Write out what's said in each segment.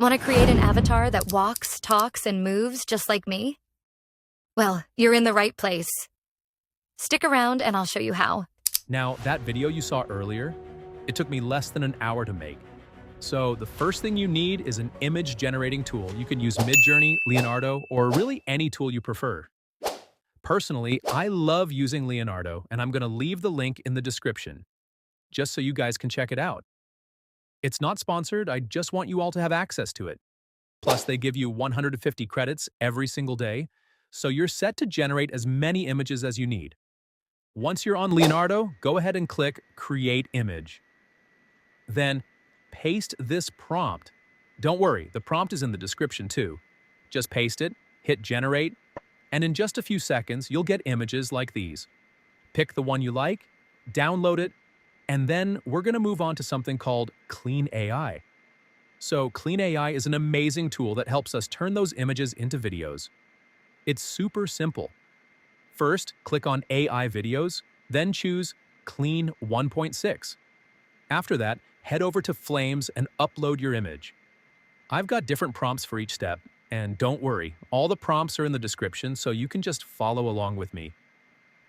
Want to create an avatar that walks, talks, and moves just like me? Well, you're in the right place. Stick around and I'll show you how. Now, that video you saw earlier, it took me less than an hour to make. So the first thing you need is an image generating tool. You can use Midjourney, Leonardo, or really any tool you prefer. Personally, I love using Leonardo, and I'm going to leave the link in the description, just so you guys can check it out. It's not sponsored, I just want you all to have access to it. Plus, they give you 150 credits every single day, so you're set to generate as many images as you need. Once you're on Leonardo, go ahead and click Create Image. Then, paste this prompt. Don't worry, the prompt is in the description too. Just paste it, hit Generate, and in just a few seconds, you'll get images like these. Pick the one you like, download it, and then we're going to move on to something called Clean AI. So Clean AI is an amazing tool that helps us turn those images into videos. It's super simple. First, click on AI Videos, then choose Clean 1.6. After that, head over to Flames and upload your image. I've got different prompts for each step, and don't worry, all the prompts are in the description so you can just follow along with me.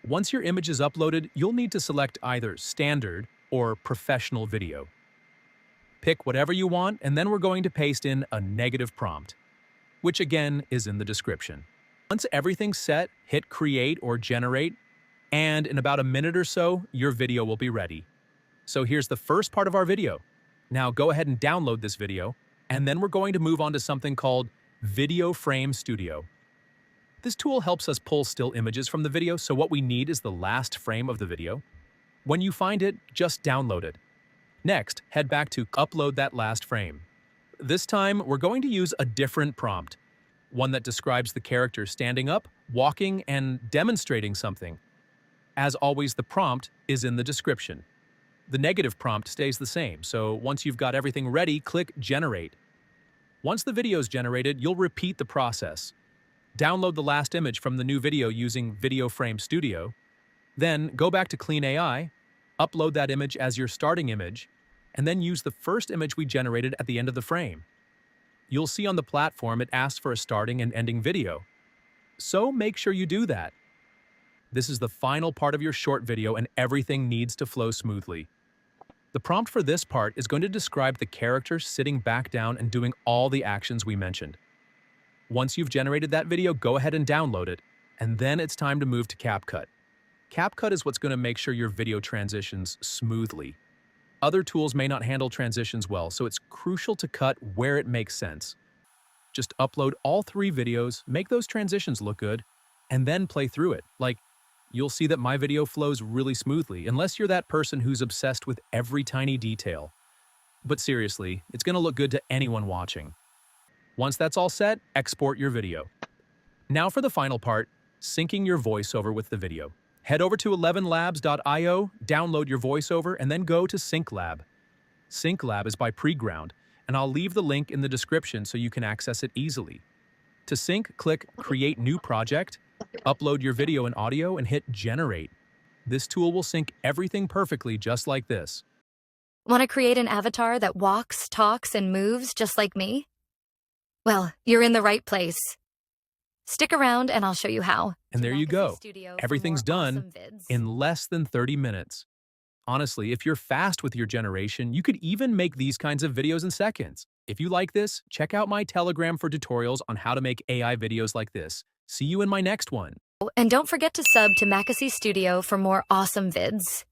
Once your image is uploaded, you'll need to select either Standard or Professional Video. Pick whatever you want, and then we're going to paste in a negative prompt, which again is in the description. Once everything's set, hit Create or Generate, and in about a minute or so, your video will be ready. So here's the first part of our video. Now go ahead and download this video, and then we're going to move on to something called Video Frame Studio. This tool helps us pull still images from the video, so what we need is the last frame of the video. When you find it, just download it. Next, head back to Upload that last frame. This time, we're going to use a different prompt, one that describes the character standing up, walking, and demonstrating something. As always, the prompt is in the description. The negative prompt stays the same, so once you've got everything ready, click Generate. Once the video is generated, you'll repeat the process. Download the last image from the new video using Video Frame Studio. Then go back to Clean AI, upload that image as your starting image, and then use the first image we generated at the end of the frame. You'll see on the platform it asks for a starting and ending video. So make sure you do that. This is the final part of your short video and everything needs to flow smoothly. The prompt for this part is going to describe the character sitting back down and doing all the actions we mentioned. Once you've generated that video, go ahead and download it, and then it's time to move to CapCut. CapCut is what's going to make sure your video transitions smoothly. Other tools may not handle transitions well, so it's crucial to cut where it makes sense. Just upload all 3 videos, make those transitions look good, and then play through it. Like, you'll see that my video flows really smoothly, unless you're that person who's obsessed with every tiny detail. But seriously, it's going to look good to anyone watching. Once that's all set, export your video. Now for the final part, syncing your voiceover with the video. Head over to 11labs.io, download your voiceover, and then go to SyncLab. SyncLab is by Preground, and I'll leave the link in the description so you can access it easily. To sync, click Create New Project, upload your video and audio, and hit Generate. This tool will sync everything perfectly just like this. Want to create an avatar that walks, talks, and moves just like me? Well, you're in the right place. Stick around and I'll show you how. And there you go. Everything's done in less than 30 minutes. Honestly, if you're fast with your generation, you could even make these kinds of videos in seconds. If you like this, check out my Telegram for tutorials on how to make AI videos like this. See you in my next one. And don't forget to sub to Macassey Studio for more awesome vids.